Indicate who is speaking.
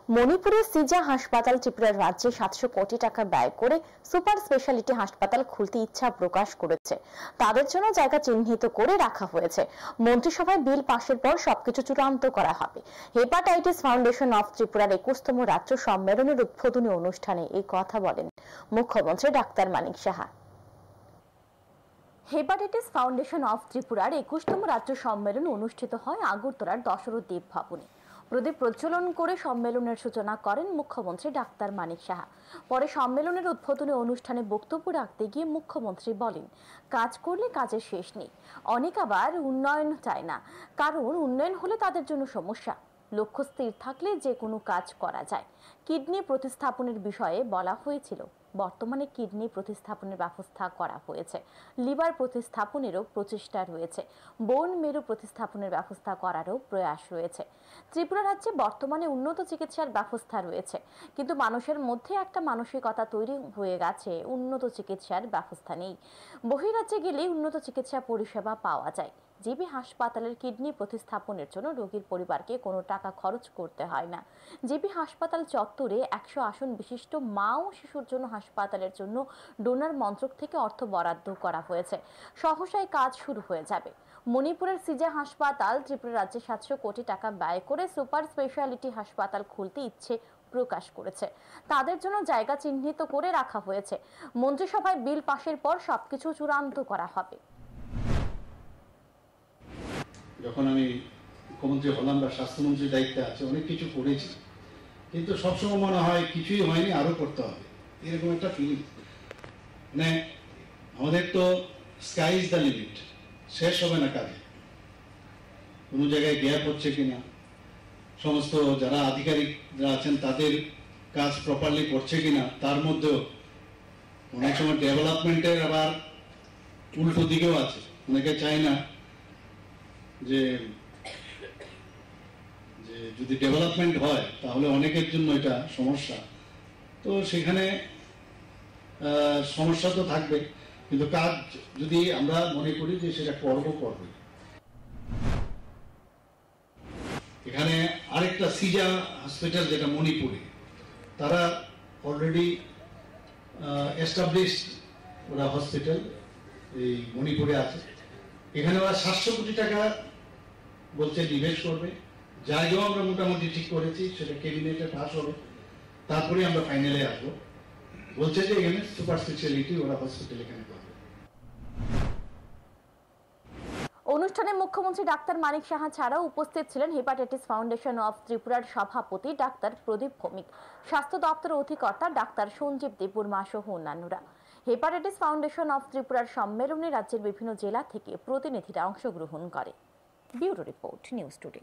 Speaker 1: মণিপুরের সিজা হাসপাতাল ত্রিপুরার রাজ্যে 700 কোটি টাকা ব্যয় করে সুপার স্পেশালিটি হাসপাতাল খুলতে ইচ্ছা প্রকাশ করেছে। তাদের জন্য জায়গা চিহ্নিত করে রাখা হয়েছে। মন্ত্রিসভায় বিল পাশের পর সবকিছু চূড়ান্ত করা হবে। হেপাটাইটিস ফাউন্ডেশন অফ ত্রিপুরার 21তম রাজ্য সম্মেলনের উদ্বোধনী অনুষ্ঠানে এই কথা বলেন মুখ্যমন্ত্রী doctor Manik Saha. Hepatitis foundation of ত্রিপুরার 21তম রাজ্য সম্মেলন অনুষ্ঠিত হয় আগরতলার দশরথ দেব ভবনে। প্রদীপ প্রজ্বলন করে সম্মেলনের সূচনা করেন মুখ্যমন্ত্রী ডাক্তার মানিক সাহা। পরে সম্মেলনের উদ্বোধনী অনুষ্ঠানে বক্তব্য রাখতে গিয়ে মুখ্যমন্ত্রী বলেন, কাজ করলে কাজের শেষ নেই। অনেক আবার উন্নয়ন চায় না, কারণ উন্নয়ন হলে তাদের জন্য সমস্যা। লক্ষ্য স্থির থাকলে যে কোনো কাজ করা যায়। কিডনি প্রতিস্থাপনের বিষয়ে বলা হয়েছিল। বর্তমানে কিডনি প্রতিস্থাপনের ব্যবস্থা করা হয়েছে। লিভার প্রতিস্থাপনেরও প্রচেষ্টা রয়েছে। বোন মেরু প্রতিস্থাপনের ব্যবস্থা করারও প্রয়াস রয়েছে। ত্রিপুরা রাজ্যে বর্তমানে উন্নত চিকিৎসার ব্যবস্থা রয়েছে, কিন্তু মানুষের মধ্যে একটা মানসিকতা তৈরি হয়ে গেছে উন্নত চিকিৎসার ব্যবস্থা নেই। বহিরাজ্যে গেলে উন্নত চিকিৎসা পরিষেবা পাওয়া যায়। জিবি হাসপাতালের কিডনি প্রতিস্থাপনের জন্য রোগীর পরিবারকে কোনো টাকা খরচ করতে হয় না। জিবি হাসপাতাল চত্বরে 100 আসন বিশিষ্ট মা ও শিশুর জন্য হাসপাতালের জন্য ডোনার মন্ত্রক থেকে অর্থ বরাদ্দ করা হয়েছে। সহসায় কাজ শুরু হয়ে যাবে। মণিপুরের সিজা হাসপাতাল ত্রিপুরা রাজ্যে 700 কোটি টাকা ব্যয় করে সুপার স্পেশালিটি হাসপাতাল খুলতে ইচ্ছে প্রকাশ করেছে। তাদের জন্য জায়গা চিহ্নিত করে রাখা হয়েছে। মন্ত্রিসভায় বিল পাশের পর সবকিছু চূড়ান্ত করা হবে।
Speaker 2: যখন আমি মুখ্যমন্ত্রী হলাম বা স্বাস্থ্যমন্ত্রীর দায়িত্বে আছে, অনেক কিছু করেছি, কিন্তু সবসময় মনে হয় কিছুই হয়নি, আরো করতে হবে, এরকম একটা ফিলিং। মানে আমাদের তো স্কাই ইজ দ্য লিমিট, শেষ হবে না কাজে। কোনো জায়গায় গ্যাপ হচ্ছে কিনা, সমস্ত যারা আধিকারিকরা আছেন তাদের কাজ প্রপারলি করছে কিনা, তার মধ্যেও অনেক সময় ডেভেলপমেন্টের আবার উল্টো দিকেও আছে। অনেকে চায় না যে যদি ডেভেলপমেন্ট হয় তাহলে অনেকের জন্য এটা সমস্যা। তো সেখানে সমস্যা তো থাকবে, কিন্তু কাজ যদি আমরা মনে করি যে সেটা করবো। এখানে আরেকটা সিজা হসপিটাল যেটা মণিপুরে, তারা অলরেডি এস্টাবলিশড ওরা হসপিটাল এই মণিপুরে আছে। এখানে ওরা 700 কোটি টাকা বলছে নিবেশ করবে। জায়গাও আমরা মোটামুটি ঠিক করেছি, সেটা ক্যাবিনেটে পাস হবে, তারপরে আমরা ফাইনালে আসবো। বলছে যে এখানে সুপার স্পেশালিটি ওরা হসপিটাল এখানে করবে।
Speaker 1: অনুষ্ঠানে মুখ্যমন্ত্রী ডাক্তার মানিক সাহা ছাড়াও উপস্থিত ছিলেন হেপাটাইটিস ফাউন্ডেশন অফ ত্রিপুরার সভাপতি ডাক্তার প্রদীপ ভৌমিক, স্বাস্থ্য দপ্তর অধিকর্তা ডাক্তার সঞ্জীব দেববর্মা সহ অন্যান্যরা। হেপাটাইটিস ফাউন্ডেশন অফ ত্রিপুরার সম্মেলনে রাজ্যের বিভিন্ন জেলা থেকে প্রতিনিধিরা অংশগ্রহণ করে। Bureau report, news today.